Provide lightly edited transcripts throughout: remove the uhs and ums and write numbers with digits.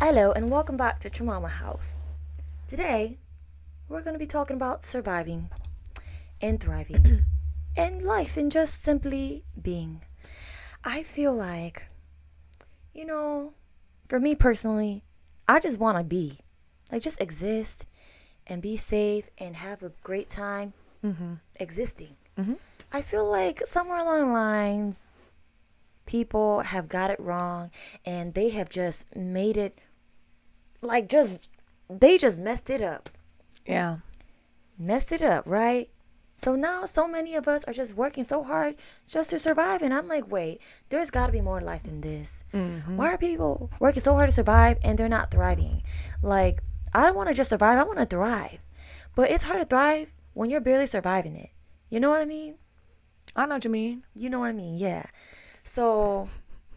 Hello and welcome back to Trauma House. Today, we're going to be talking about surviving and thriving and life and just simply being. I feel like, for me personally, I just want to be. Like, just exist and be safe and have a great time existing. I feel like somewhere along the lines, people have got it wrong and they have just made it they just messed it up. Yeah. Messed it up, right? So now so many of us are just working so hard just to survive. And I'm like, wait, there's got to be more life than this. Why are people working so hard to survive and they're not thriving? Like, I don't want to just survive. I want to thrive. But it's hard to thrive when you're barely surviving it. You know what I mean? I know what you mean. You know what I mean? Yeah. So,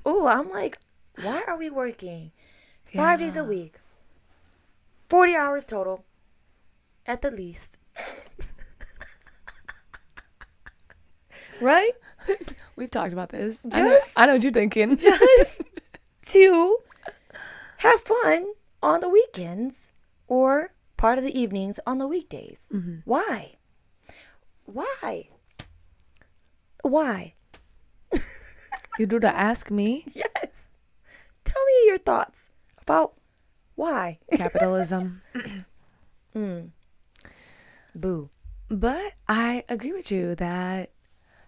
I'm like, why are we working 5 days a week? 40 hours total, at the least. Right? We've talked about this. Just- I know what you're thinking. Just to have fun on the weekends or part of the evenings on the weekdays. Why? Why? Why? You do to ask me. Yes. Tell me your thoughts about why. Capitalism. Boo. But I agree with you that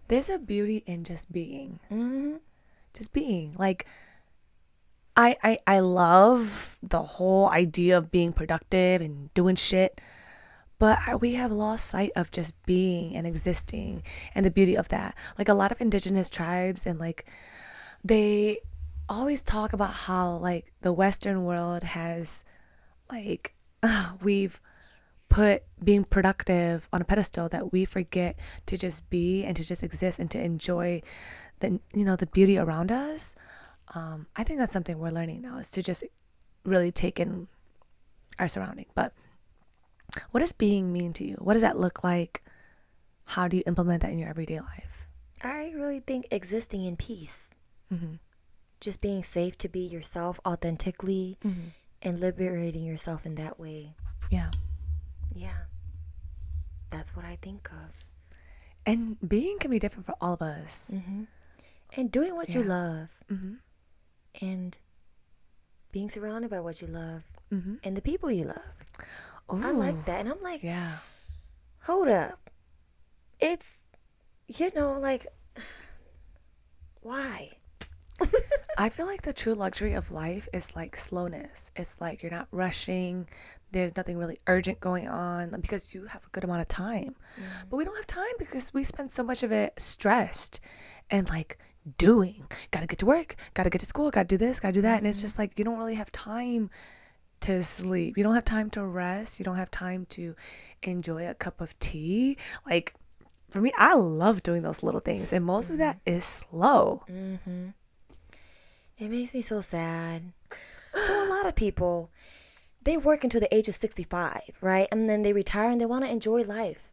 there's a beauty in just being. Just being. Like, I love the whole idea of being productive and doing shit. But we have lost sight of just being and existing and the beauty of that. Like, a lot of indigenous tribes and like they always talk about how like the Western world has like we've put being productive on a pedestal that we forget to just be and to just exist and to enjoy the beauty around us. I think that's something we're learning now, is to just really take in our surrounding. But what does being mean to you? What does that look like? How do you implement that in your everyday life? I really think existing in peace. Just being safe to be yourself authentically and liberating yourself in that way. Yeah. Yeah. That's what I think of. And being can be different for all of us. And doing what you Yeah. love. And being surrounded by what you love. And the people you love. I like that. And I'm like, Yeah. hold up. It's, like, why? I feel like the true luxury of life is like slowness. It's like you're not rushing. There's nothing really urgent going on because you have a good amount of time. But we don't have time because we spend so much of it stressed and like doing. Gotta get to work, gotta get to school, gotta do this, gotta do that. And it's just like you don't really have time to sleep. You don't have time to rest. You don't have time to enjoy a cup of tea. Like, for me, I love doing those little things. And most of that is slow. It makes me so sad. So a lot of people, they work until the age of 65, right? And then they retire and they want to enjoy life.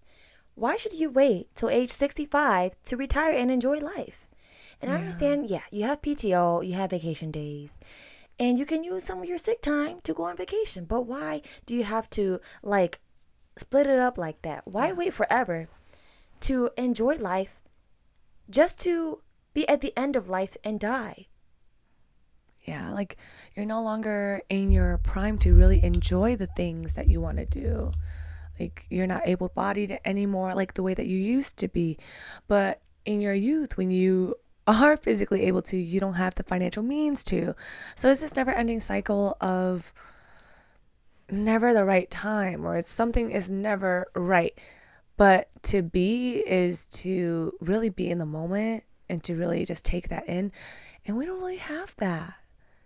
Why should you wait till age 65 to retire and enjoy life? And I understand, you have PTO, you have vacation days, and you can use some of your sick time to go on vacation. But why do you have to, like, split it up like that? Why wait forever to enjoy life just to be at the end of life and die? Yeah, like you're no longer in your prime to really enjoy the things that you want to do. Like, you're not able-bodied anymore like the way that you used to be. But in your youth, when you are physically able to, you don't have the financial means to. So it's this never-ending cycle of never the right time, or it's something is never right. But to be is to really be in the moment and to really just take that in. And we don't really have that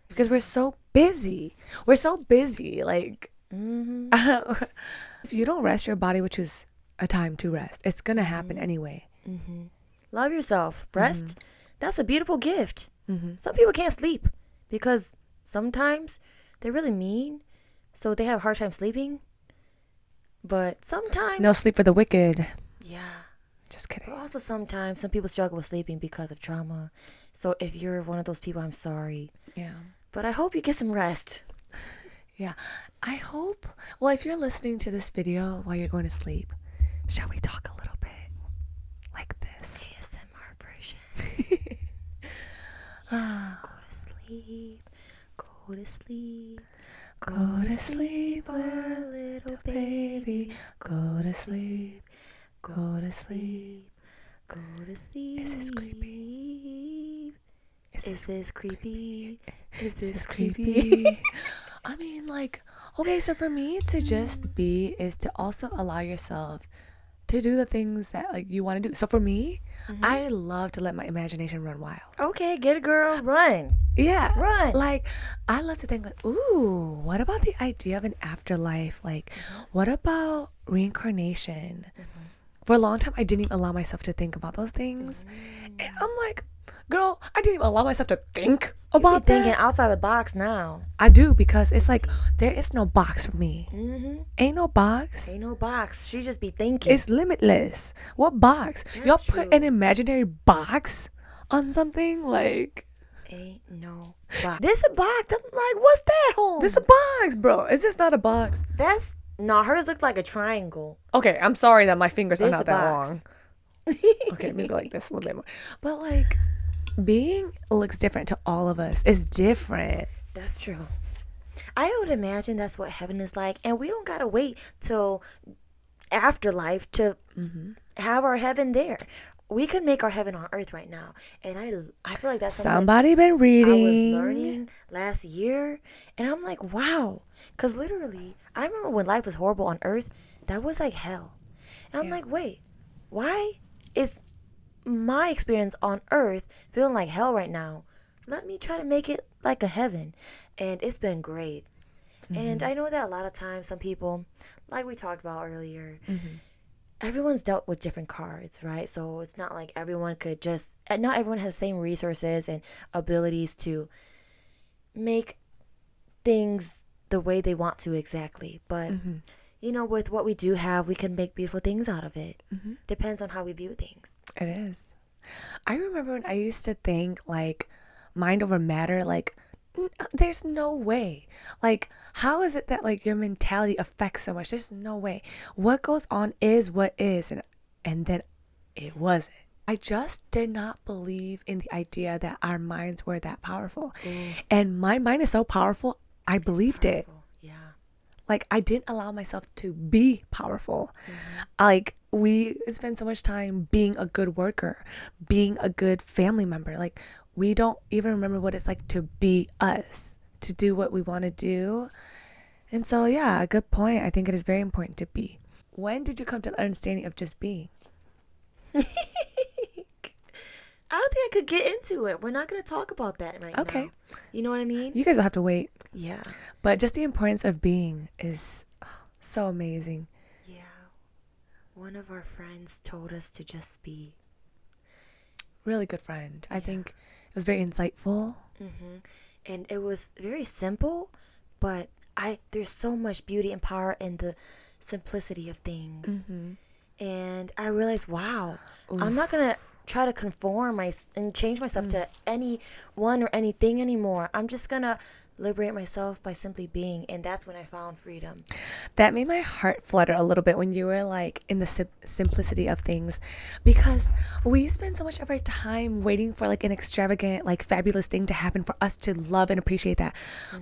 because we're so busy. We're so busy. Like, if you don't rest your body, which is a time to rest, it's going to happen anyway. Love yourself. Rest. That's a beautiful gift. Some people can't sleep because sometimes they're really mean, so they have a hard time sleeping. But sometimes... No sleep for the wicked. Yeah. Just kidding. But also sometimes some people struggle with sleeping because of trauma. So if you're one of those people, I'm sorry. Yeah. But I hope you get some rest. Yeah. I hope, well, if you're listening to this video while you're going to sleep, shall we talk a little bit like this? ASMR version. Yeah, go to sleep. Go to sleep. Go to sleep, little baby. Go to sleep. Go to sleep. Go to sleep. Is this creepy? Is this creepy? Is this creepy? I mean, like, okay, so for me to just be is to also allow yourself to do the things that like you want to do. So for me, I love to let my imagination run wild. Okay, get it, girl. Run. Yeah. Run. Like, I love to think like, ooh, what about the idea of an afterlife? Like, what about reincarnation? For a long time, I didn't even allow myself to think about those things. And I'm like, girl, I didn't even allow myself to think about thinking that. outside the box now. I do, because it's like, there is no box for me. Ain't no box. Ain't no box. She just be thinking. It's limitless. What box? That's Y'all put true. an imaginary box on something? Like, Ain't no box. This a box. I'm like, what's that, Holmes? this a box, bro. Is this not a box? That's no. Hers looked like a triangle. Okay, I'm sorry that my fingers are This not a that box. long. Okay, maybe like this a little bit more. But like, being looks different to all of us. It's different. That's true. I would imagine that's what heaven is like, and we don't gotta wait till afterlife to have our heaven there. We could make our heaven on earth right now, and I feel like that's something Somebody been I was reading. learning last year, and I'm like, wow, because literally, I remember when life was horrible on earth, that was like hell, and I'm like, wait, why is my experience on earth feeling like hell right now? Let me try to make it like a heaven, and it's been great. And I know that a lot of times some people, like we talked about earlier, everyone's dealt with different cards, right? So it's not like everyone could just, not everyone has the same resources and abilities to make things the way they want to exactly. But, you know, with what we do have, we can make beautiful things out of it. Depends on how we view things. It is. I remember when I used to think like mind over matter, like there's no way. Like, how is it that like your mentality affects so much? There's no way. What goes on is what is, and then it wasn't. I just did not believe in the idea that our minds were that powerful. And my mind is so powerful, I believed it. Yeah. Like, I didn't allow myself to be powerful. Like, we spend so much time being a good worker, being a good family member. Like, we don't even remember what it's like to be us, to do what we want to do. And so, yeah, good point. I think it is very important to be. When did you come to the understanding of just being? I don't think I could get into it. We're not going to talk about that right now. You know what I mean? You guys will have to wait. Yeah. But just the importance of being is so amazing. Yeah. One of our friends told us to just be. Really good friend. I think it was very insightful. And it was very simple, but there's so much beauty and power in the simplicity of things. And I realized, wow, I'm not going to try to conform and change myself to anyone or anything anymore. I'm just going to liberate myself by simply being, and that's when I found freedom. That made my heart flutter a little bit when you were like in the simplicity of things, because we spend so much of our time waiting for like an extravagant, like fabulous thing to happen for us to love and appreciate that.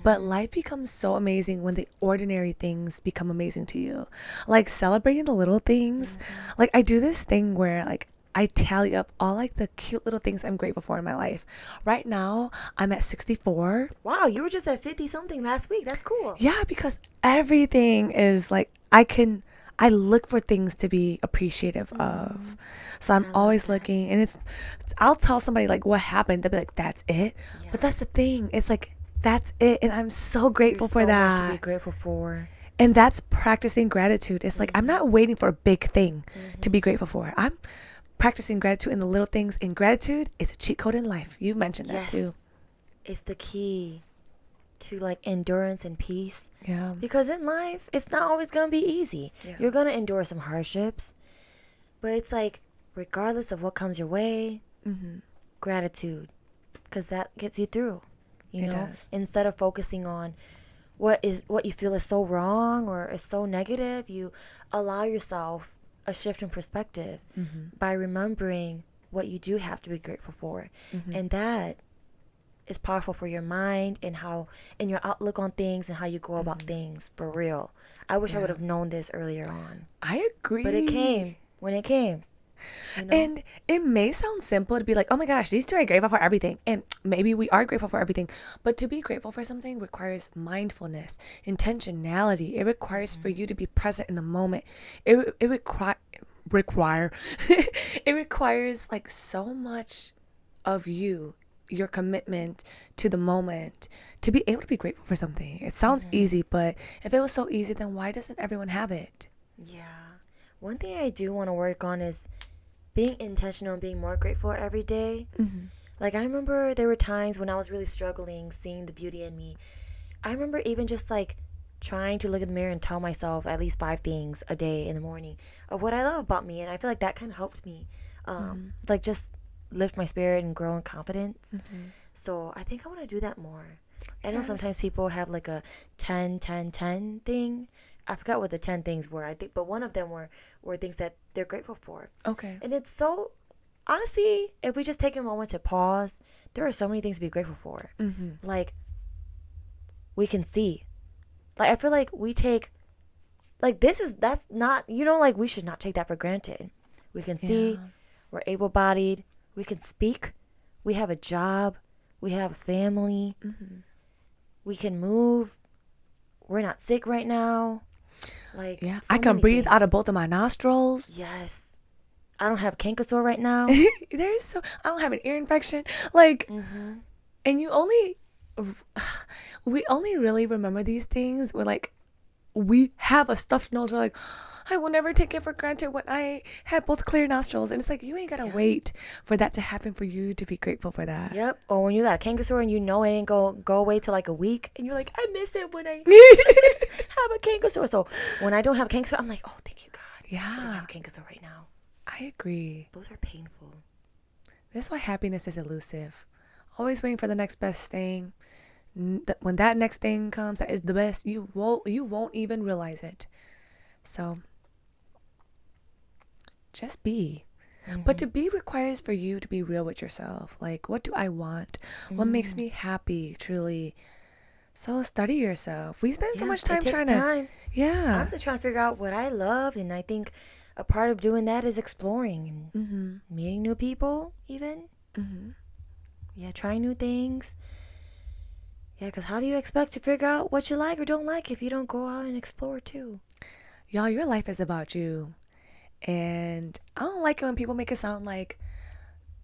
But life becomes so amazing when the ordinary things become amazing to you, like celebrating the little things. Like, I do this thing where like I tally up all like the cute little things I'm grateful for in my life. Right now, I'm at 64. Wow, you were just at 50 something last week. That's cool. Yeah, because everything is like, I look for things to be appreciative of. So I'm always looking, and I'll tell somebody like what happened. They'll be like, that's it. But that's the thing. It's like, that's it. And I'm so grateful for that. Much to be grateful for. And that's practicing gratitude. It's like, I'm not waiting for a big thing to be grateful for. I'm practicing gratitude in the little things, and gratitude is a cheat code in life. You've mentioned that too. It's the key to like endurance and peace. Yeah. Because in life, it's not always going to be easy. You're going to endure some hardships, but it's like, regardless of what comes your way, gratitude, because that gets you through, you know, instead of focusing on what you feel is so wrong or is so negative, you allow yourself a shift in perspective by remembering what you do have to be grateful for. And that is powerful for your mind and your outlook on things and how you go about things for real. I wish I would have known this earlier on. I agree. But it came when it came. You know? And it may sound simple to be like, oh my gosh, these two are grateful for everything. And maybe we are grateful for everything. But to be grateful for something requires mindfulness, intentionality. It requires for you to be present in the moment. It requires like so much of you, your commitment to the moment, to be able to be grateful for something. It sounds easy, but if it was so easy, then why doesn't everyone have it? Yeah. One thing I do want to work on is being intentional and being more grateful every day. Like, I remember there were times when I was really struggling seeing the beauty in me. I remember even just like trying to look in the mirror and tell myself at least 5 things a day in the morning of what I love about me. And I feel like that kind of helped me like just lift my spirit and grow in confidence. So I think I want to do that more. I know sometimes people have like a 10-10-10 thing. I forgot what the 10 things were, I think, but one of them were things that they're grateful for. Okay. And it's so, honestly, if we just take a moment to pause, there are so many things to be grateful for. Like, we can see. Like, I feel like we take, like, that's not, like, we should not take that for granted. We can see, we're able-bodied, we can speak, we have a job, we have a family, we can move, we're not sick right now. Like, yeah, so I can many breathe things. out of both of my nostrils. Yes. I don't have canker sore right now. I don't have an ear infection. Like, and we only really remember these things when like we have a stuffed nose. We're like, I will never take it for granted when I had both clear nostrils. And it's like, you ain't gotta wait for that to happen for you to be grateful for that. Yep. Or when you got a canker sore and it ain't go away till like a week, and you're like, I miss it when I have a canker sore. So when I don't have canker sore, I'm like, oh, thank you, God. I don't have canker sore right now. I agree. Those are painful. That's why happiness is elusive. Always waiting for the next best thing. When that next thing comes that is the best, you won't even realize it. So just be. But to be requires for you to be real with yourself. Like, what do I want? What makes me happy, truly? So study yourself. We spend so much time trying to. Yeah. I'm just trying to figure out what I love, and I think a part of doing that is exploring and meeting new people, even. Yeah, trying new things. Yeah, because how do you expect to figure out what you like or don't like if you don't go out and explore too? Y'all, your life is about you. And I don't like it when people make it sound like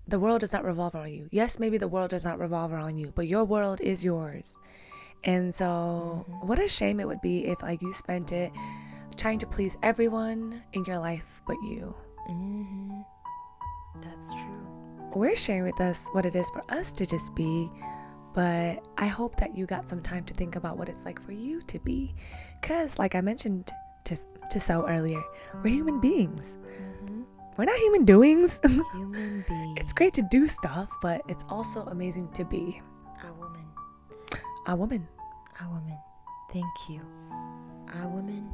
the world does not revolve around you. Yes, maybe the world does not revolve around you, but your world is yours. And so what a shame it would be if like you spent it trying to please everyone in your life but you. That's true. We're sharing with us what it is for us to just be, but I hope that you got some time to think about what it's like for you to be. Because like I mentioned to So earlier, we're human beings. We're not human doings. Human being. It's great to do stuff, but it's also amazing to be A woman. a woman. A woman. Thank you. A woman.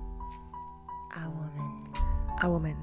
A woman. A woman.